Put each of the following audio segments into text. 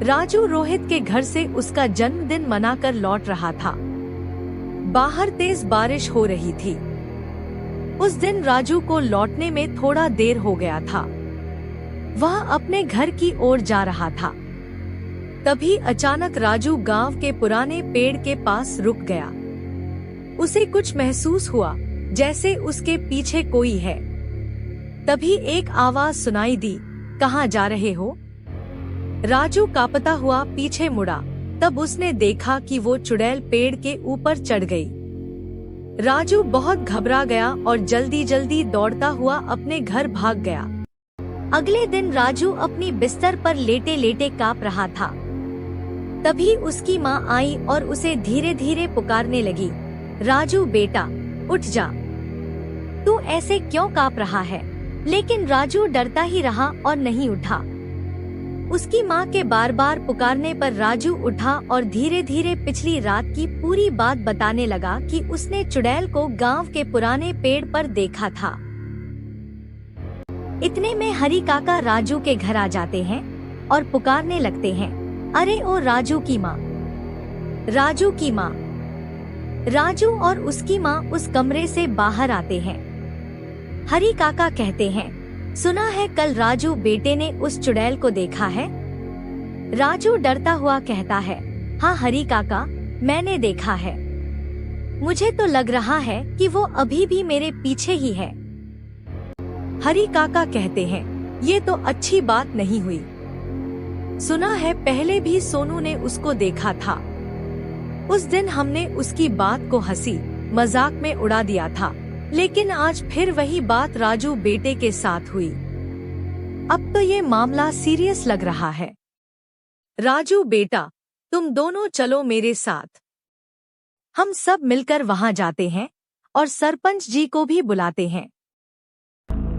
राजू रोहित के घर से उसका जन्मदिन मनाकर लौट रहा था। बाहर तेज बारिश हो रही थी। उस दिन राजू को लौटने में थोड़ा देर हो गया था। वह अपने घर की ओर जा रहा था। तभी अचानक राजू गांव के पुराने पेड़ के पास रुक गया। उसे कुछ महसूस हुआ, जैसे उसके पीछे कोई है। तभी एक आवाज सुनाई दी, कहाँ जा रहे हो? राजू कांपता हुआ पीछे मुड़ा। तब उसने देखा कि वो चुड़ैल पेड़ के ऊपर चढ़ गई। राजू बहुत घबरा गया और जल्दी जल्दी दौड़ता हुआ अपने घर भाग गया। अगले दिन राजू अपनी बिस्तर पर लेटे लेटे कांप रहा था। तभी उसकी माँ आई और उसे धीरे धीरे पुकारने लगी, राजू बेटा, उठ जा। तू ऐसे क्यों कांप रहा है? लेकिन राजू डरता ही रहा और नहीं उठा। उसकी माँ के बार बार पुकारने पर राजू उठा और धीरे धीरे पिछली रात की पूरी बात बताने लगा कि उसने चुड़ैल को गांव के पुराने पेड़ पर देखा था। इतने में हरी काका राजू के घर आ जाते हैं और पुकारने लगते हैं, अरे ओ राजू की माँ, राजू की माँ। राजू और उसकी माँ उस कमरे से बाहर आते हैं। हरी काका कहते हैं, सुना है कल राजू बेटे ने उस चुड़ैल को देखा है? राजू डरता हुआ कहता है, हाँ हरी काका, मैंने देखा है। मुझे तो लग रहा है कि वो अभी भी मेरे पीछे ही है। हरी काका कहते हैं, ये तो अच्छी बात नहीं हुई। सुना है पहले भी सोनू ने उसको देखा था। उस दिन हमने उसकी बात को हंसी मजाक में उड़ा दिया था, लेकिन आज फिर वही बात राजू बेटे के साथ हुई। अब तो ये मामला सीरियस लग रहा है। राजू बेटा, तुम दोनों चलो मेरे साथ। हम सब मिलकर वहां जाते हैं और सरपंच जी को भी बुलाते हैं।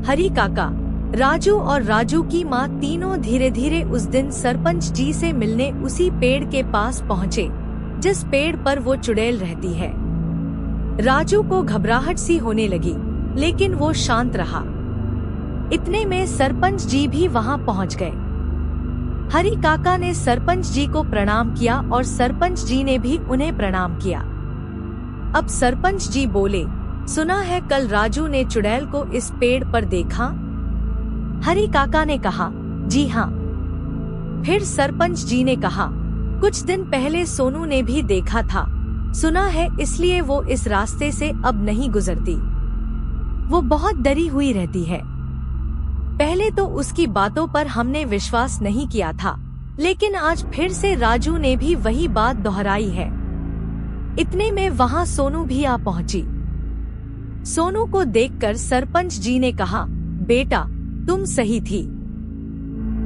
हरी काका, राजू और राजू की माँ तीनों धीरे धीरे उस दिन सरपंच जी से मिलने उसी पेड़ के पास पहुँचे जिस पेड़ पर वो चुड़ैल रहती है। राजू को घबराहट सी होने लगी, लेकिन वो शांत रहा। इतने में सरपंच जी भी वहां पहुंच गए। हरी काका ने सरपंच जी को प्रणाम किया और सरपंच जी ने भी उन्हें प्रणाम किया। अब सरपंच जी बोले, सुना है कल राजू ने चुड़ैल को इस पेड़ पर देखा? हरी काका ने कहा, जी हाँ। फिर सरपंच जी ने कहा, कुछ दिन पहले सोनू ने भी देखा था। सुना है इसलिए वो इस रास्ते से अब नहीं गुजरती। वो बहुत डरी हुई रहती है। पहले तो उसकी बातों पर हमने विश्वास नहीं किया था, लेकिन आज फिर से राजू ने भी वही बात दोहराई है। इतने में वहां सोनू भी आ पहुंची। सोनू को देखकर सरपंच जी ने कहा, बेटा तुम सही थी।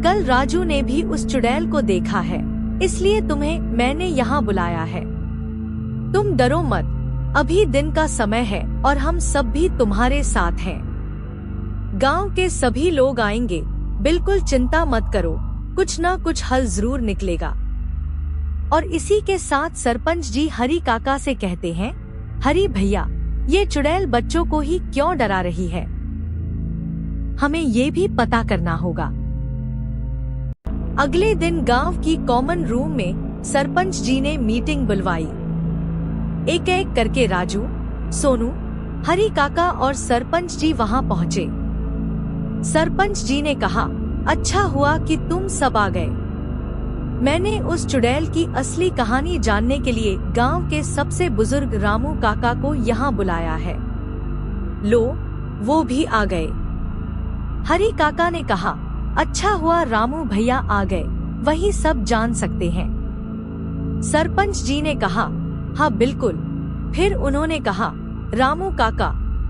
कल राजू ने भी उस चुड़ैल को देखा है, इसलिए तुम्हें मैंने यहाँ बुलाया है। तुम डरो मत, अभी दिन का समय है और हम सब भी तुम्हारे साथ हैं। गांव के सभी लोग आएंगे, बिल्कुल चिंता मत करो, कुछ ना कुछ हल जरूर निकलेगा। और इसी के साथ सरपंच जी हरी काका से कहते हैं, हरी भैया, ये चुड़ैल बच्चों को ही क्यों डरा रही है? हमें ये भी पता करना होगा। अगले दिन गांव की कॉमन रूम में सरपंच जी ने मीटिंग बुलवाई। एक एक करके राजू, सोनू, हरी काका और सरपंच जी वहां पहुंचे। सरपंच जी ने कहा, अच्छा हुआ कि तुम सब आ गए। मैंने उस चुड़ैल की असली कहानी जानने के लिए गांव के सबसे बुजुर्ग रामू काका को यहाँ बुलाया है। लो, वो भी आ गए। हरी काका ने कहा, अच्छा हुआ रामू भैया आ गए, वही सब जान सकते हैं। सरपंच जी ने कहा, हाँ बिल्कुल। फिर उन्होंने कहा, रामू काका,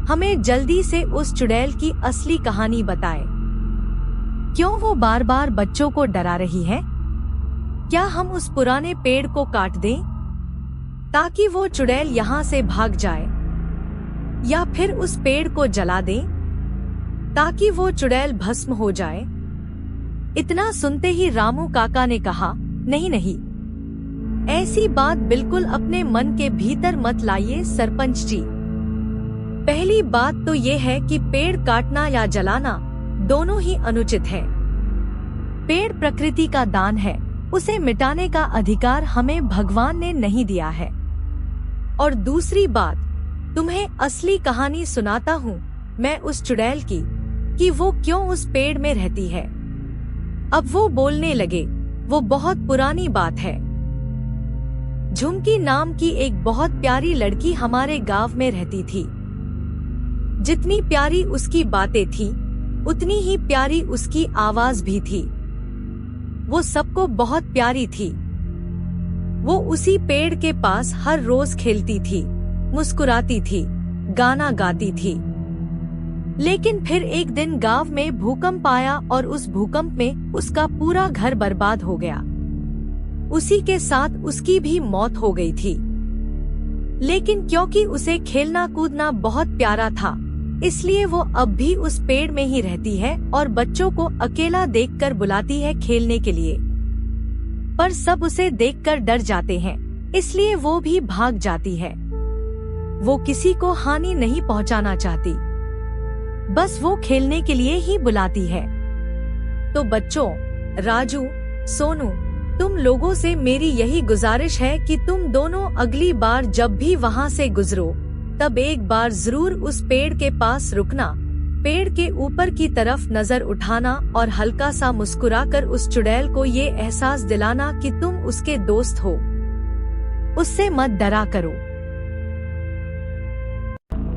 हमें जल्दी से उस चुड़ैल की असली कहानी बताएं। क्यों वो बार बार बच्चों को डरा रही है? क्या हम उस पुराने पेड़ को काट दें ताकि वो चुड़ैल यहाँ से भाग जाए, या फिर उस पेड़ को जला दें ताकि वो चुड़ैल भस्म हो जाए? इतना सुनते ही रामू काका ने कहा, नहीं नहीं, ऐसी बात बिल्कुल अपने मन के भीतर मत लाइए सरपंच जी। पहली बात तो ये है कि पेड़ काटना या जलाना दोनों ही अनुचित है। पेड़ प्रकृति का दान है, उसे मिटाने का अधिकार हमें भगवान ने नहीं दिया है। और दूसरी बात, तुम्हें असली कहानी सुनाता हूँ मैं उस चुड़ैल की, कि वो क्यों उस पेड़ में रहती है। अब वो बोलने लगे, वो बहुत पुरानी बात है। झुमकी नाम की एक बहुत प्यारी लड़की हमारे गांव में रहती थी। जितनी प्यारी उसकी बातें थी, उतनी ही प्यारी उसकी आवाज भी थी। वो सबको बहुत प्यारी थी। वो उसी पेड़ के पास हर रोज खेलती थी, मुस्कुराती थी, गाना गाती थी। लेकिन फिर एक दिन गांव में भूकंप आया और उस भूकंप में उसका पूरा घर बर्बाद हो गया। उसी के साथ उसकी भी मौत हो गई थी। लेकिन क्योंकि उसे खेलना कूदना बहुत प्यारा था, इसलिए वो अब भी उस पेड़ में ही रहती है और बच्चों को अकेला देखकर बुलाती है खेलने के लिए। पर सब उसे देखकर डर जाते हैं, इसलिए वो भी भाग जाती है। वो किसी को हानि नहीं पहुंचाना चाहती, बस वो खेलने के लिए ही बुलाती है। तो बच्चों, राजू, सोनू, तुम लोगों से मेरी यही गुजारिश है कि तुम दोनों अगली बार जब भी वहाँ से गुजरो, तब एक बार जरूर उस पेड़ के पास रुकना, पेड़ के ऊपर की तरफ नजर उठाना और हल्का सा मुस्कुराकर उस चुड़ैल को ये एहसास दिलाना कि तुम उसके दोस्त हो, उससे मत डरा करो।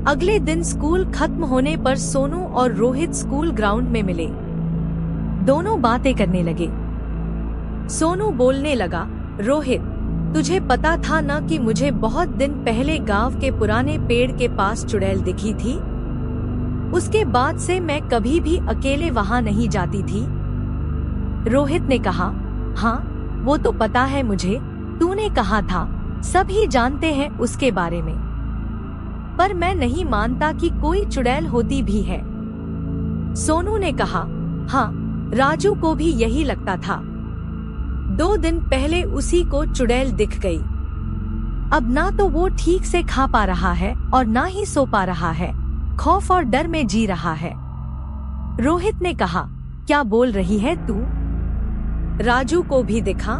अगले दिन स्कूल खत्म होने पर सोनू और रोहित स्कूल ग्राउंड में मिले। दोनों बातें करने लगे। सोनू बोलने लगा, रोहित, तुझे पता था ना कि मुझे बहुत दिन पहले गांव के पुराने पेड़ के पास चुड़ैल दिखी थी। उसके बाद से मैं कभी भी अकेले वहां नहीं जाती थी। रोहित ने कहा, हाँ, वो तो पता है मुझे, तूने कहा था, सभी जानते हैं उसके बारे में। पर मैं नहीं मानता कि कोई चुड़ैल होती भी है। सोनू ने कहा, हाँ, राजू को भी यही लगता था। 2 दिन पहले उसी को चुड़ैल दिख गई। अब ना तो वो ठीक से खा पा रहा है और ना ही सो पा रहा है, खौफ और डर में जी रहा है। रोहित ने कहा, क्या बोल रही है तू? राजू को भी दिखा?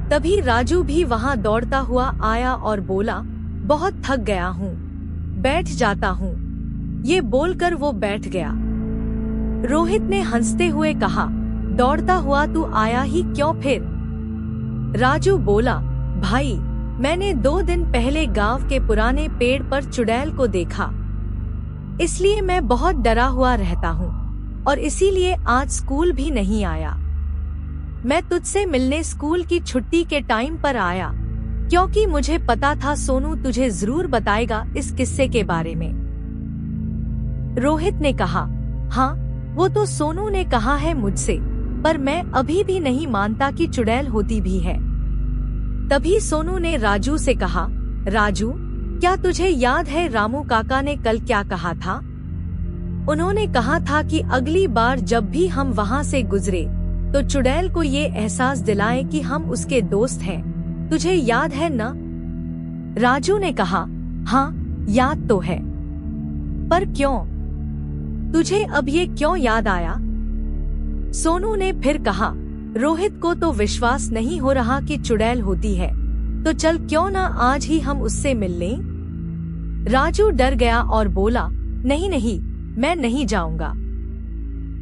तभी राजू भी वहां दौड़ता हुआ आया और बोला, बहुत थक गया हूँ, बैठ जाता हूँ। ये बोलकर वो बैठ गया। रोहित ने हंसते हुए कहा, दौड़ता हुआ तू आया ही क्यों फिर? राजू बोला, भाई, मैंने 2 दिन पहले गांव के पुराने पेड़ पर चुड़ैल को देखा, इसलिए मैं बहुत डरा हुआ रहता हूँ और इसीलिए आज स्कूल भी नहीं आया। मैं तुझसे मिलने स्कूल की छुट्टी के टाइम पर आया, क्योंकि मुझे पता था सोनू तुझे जरूर बताएगा इस किस्से के बारे में। रोहित ने कहा, हाँ, वो तो सोनू ने कहा है मुझसे, पर मैं अभी भी नहीं मानता कि चुड़ैल होती भी है। तभी सोनू ने राजू से कहा, राजू, क्या तुझे याद है रामू काका ने कल क्या कहा था? उन्होंने कहा था कि अगली बार जब भी हम वहाँ से गुजरे, तो चुड़ैल को ये एहसास दिलाएं कि हम उसके दोस्त हैं। तुझे याद है ना? राजू ने कहा, हाँ, याद तो है। पर क्यों? तुझे अब ये क्यों याद आया? सोनू ने फिर कहा, रोहित को तो विश्वास नहीं हो रहा कि चुड़ैल होती है, तो चल क्यों ना आज ही हम उससे मिल लें? राजू डर गया और बोला, नहीं नहीं, मैं नहीं जाऊंगा।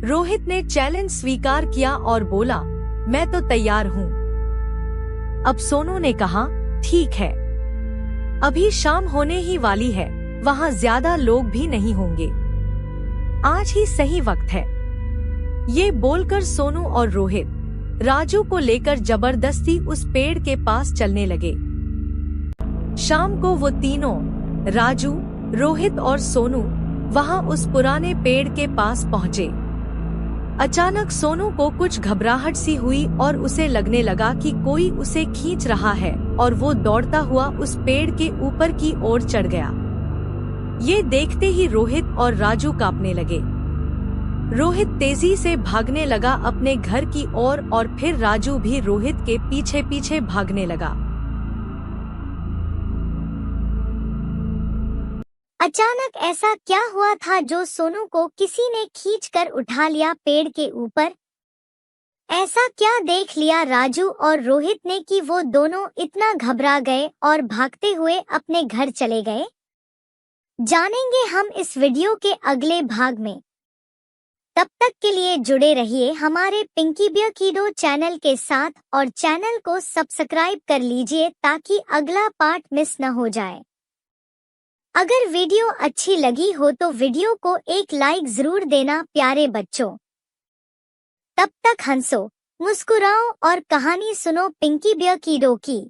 रोहित ने चैलेंज स्वीकार किया और बोला, मैं तो तैयार हूँ। अब सोनू ने कहा, ठीक है, अभी शाम होने ही वाली है, वहाँ ज्यादा लोग भी नहीं होंगे, आज ही सही वक्त है। ये बोलकर सोनू और रोहित राजू को लेकर जबरदस्ती उस पेड़ के पास चलने लगे। शाम को वो तीनों, राजू, रोहित और सोनू, वहाँ उस पुराने पेड़ के पास पहुँचे। अचानक सोनू को कुछ घबराहट सी हुई और उसे लगने लगा कि कोई उसे खींच रहा है और वो दौड़ता हुआ उस पेड़ के ऊपर की ओर चढ़ गया। ये देखते ही रोहित और राजू कांपने लगे। रोहित तेजी से भागने लगा अपने घर की ओर और फिर राजू भी रोहित के पीछे पीछे भागने लगा। अचानक ऐसा क्या हुआ था जो सोनू को किसी ने खींचकर उठा लिया पेड़ के ऊपर? ऐसा क्या देख लिया राजू और रोहित ने कि वो दोनों इतना घबरा गए और भागते हुए अपने घर चले गए? जानेंगे हम इस वीडियो के अगले भाग में। तब तक के लिए जुड़े रहिए हमारे पिंकी बियर किडो चैनल के साथ और चैनल को सब्सक्राइब कर लीजिए ताकि अगला पार्ट मिस न हो जाए। अगर वीडियो अच्छी लगी हो तो वीडियो को एक लाइक जरूर देना प्यारे बच्चों। तब तक हंसो, मुस्कुराओ और कहानी सुनो पिंकी बियर किडो की।